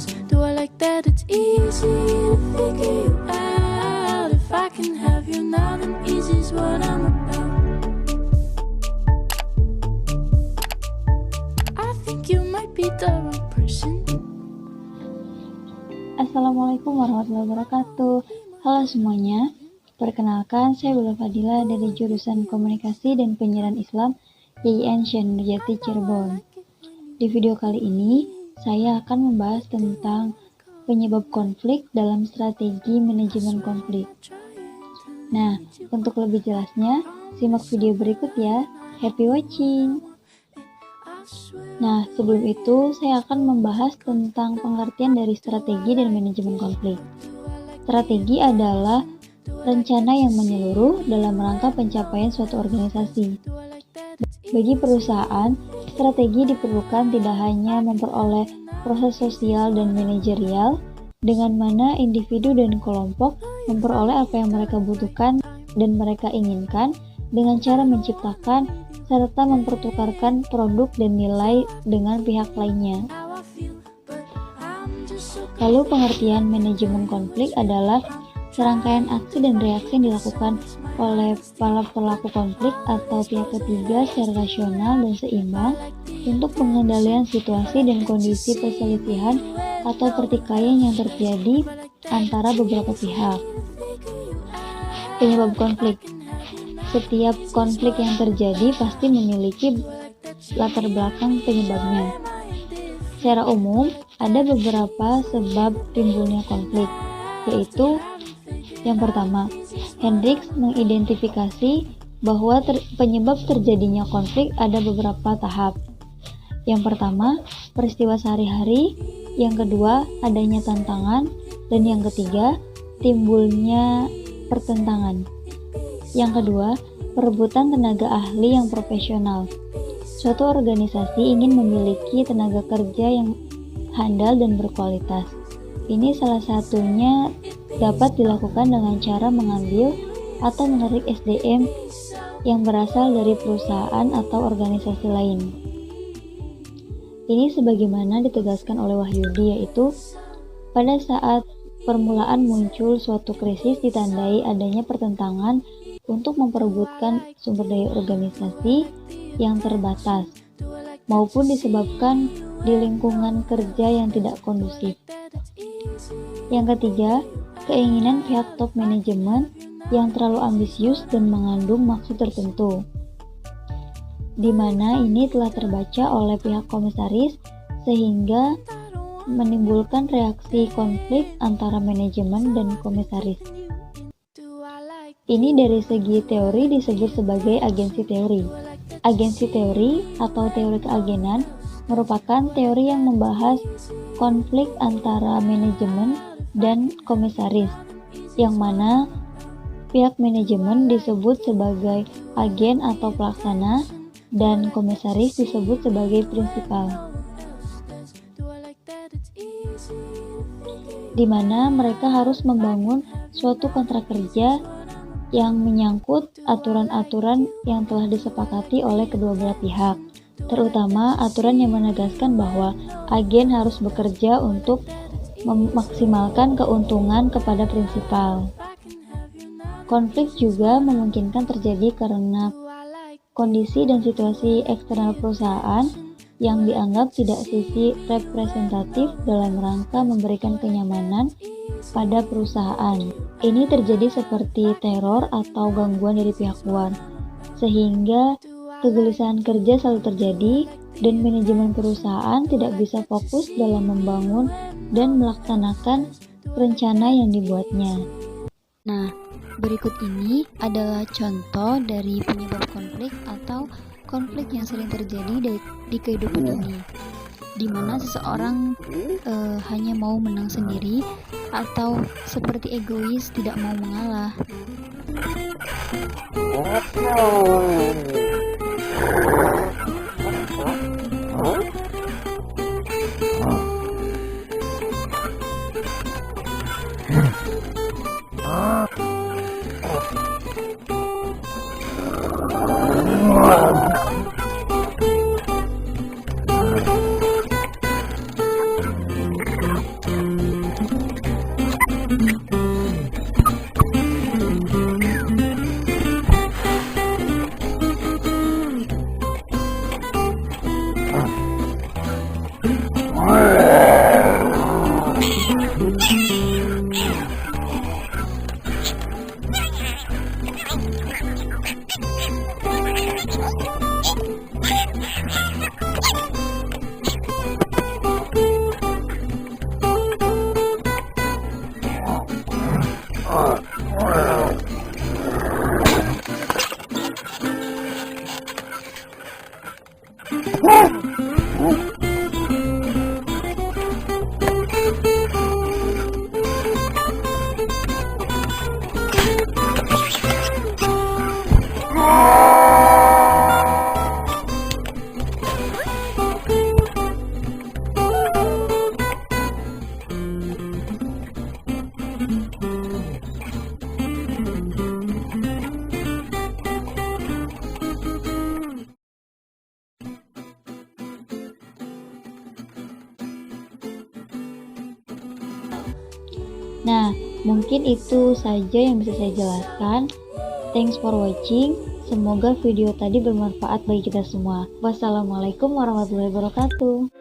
Do I like that it's easy to figure you out? If I can have you now, then easy's what I'm about. I think you might be the wrong person. Assalamualaikum warahmatullahi wabarakatuh. Halo semuanya, perkenalkan saya Bella Fadila dari jurusan Komunikasi dan Penyiaran Islam YIN Syekh Nurjati Cirebon. Di video kali ini, saya akan membahas tentang penyebab konflik dalam strategi manajemen konflik. Nah, untuk lebih jelasnya, simak video berikut ya. Happy watching! Nah, sebelum itu saya akan membahas tentang pengertian dari strategi dan manajemen konflik. Strategi adalah rencana yang menyeluruh dalam rangka pencapaian suatu organisasi. Bagi perusahaan, strategi diperlukan tidak hanya memperoleh proses sosial dan manajerial, dengan mana individu dan kelompok memperoleh apa yang mereka butuhkan dan mereka inginkan dengan cara menciptakan serta mempertukarkan produk dan nilai dengan pihak lainnya. Lalu pengertian manajemen konflik adalah serangkaian aksi dan reaksi yang dilakukan oleh para pelaku konflik atau pihak ketiga secara rasional dan seimbang untuk pengendalian situasi dan kondisi perselisihan atau pertikaian yang terjadi antara beberapa pihak. Penyebab konflik. Setiap konflik yang terjadi pasti memiliki latar belakang penyebabnya. Secara umum, ada beberapa sebab timbulnya konflik, yaitu yang pertama, Hendricks mengidentifikasi bahwa penyebab terjadinya konflik ada beberapa tahap. Yang pertama, peristiwa sehari-hari, yang kedua, adanya tantangan, dan yang ketiga, timbulnya pertentangan. Yang kedua, perebutan tenaga ahli yang profesional. Suatu organisasi ingin memiliki tenaga kerja yang handal dan berkualitas. Ini salah satunya dapat dilakukan dengan cara mengambil atau menarik SDM yang berasal dari perusahaan atau organisasi lain. Ini sebagaimana ditegaskan oleh Wahyudi, yaitu pada saat permulaan muncul suatu krisis ditandai adanya pertentangan untuk memperebutkan sumber daya organisasi yang terbatas, maupun disebabkan di lingkungan kerja yang tidak kondusif. Yang ketiga, keinginan pihak top manajemen yang terlalu ambisius dan mengandung maksud tertentu, di mana ini telah terbaca oleh pihak komisaris sehingga menimbulkan reaksi konflik antara manajemen dan komisaris. Ini dari segi teori disebut sebagai agensi teori. Agensi teori atau teori keagenan merupakan teori yang membahas konflik antara manajemen dan komisaris, yang mana pihak manajemen disebut sebagai agen atau pelaksana dan komisaris disebut sebagai prinsipal, di mana mereka harus membangun suatu kontrak kerja yang menyangkut aturan-aturan yang telah disepakati oleh kedua belah pihak, terutama aturan yang menegaskan bahwa agen harus bekerja untuk memaksimalkan keuntungan kepada prinsipal. Konflik juga memungkinkan terjadi karena kondisi dan situasi eksternal perusahaan yang dianggap tidak sisi representatif dalam rangka memberikan kenyamanan pada perusahaan. Ini terjadi seperti teror atau gangguan dari pihak luar, sehingga kegelisahan kerja selalu terjadi dan manajemen perusahaan tidak bisa fokus dalam membangun dan melaksanakan rencana yang dibuatnya. Nah, berikut ini adalah contoh dari penyebab konflik atau konflik yang sering terjadi di kehidupan ini, di mana seseorang hanya mau menang sendiri atau seperti egois tidak mau mengalah. Nah, mungkin itu saja yang bisa saya jelaskan. Thanks for watching. Semoga video tadi bermanfaat bagi kita semua. Wassalamualaikum warahmatullahi wabarakatuh.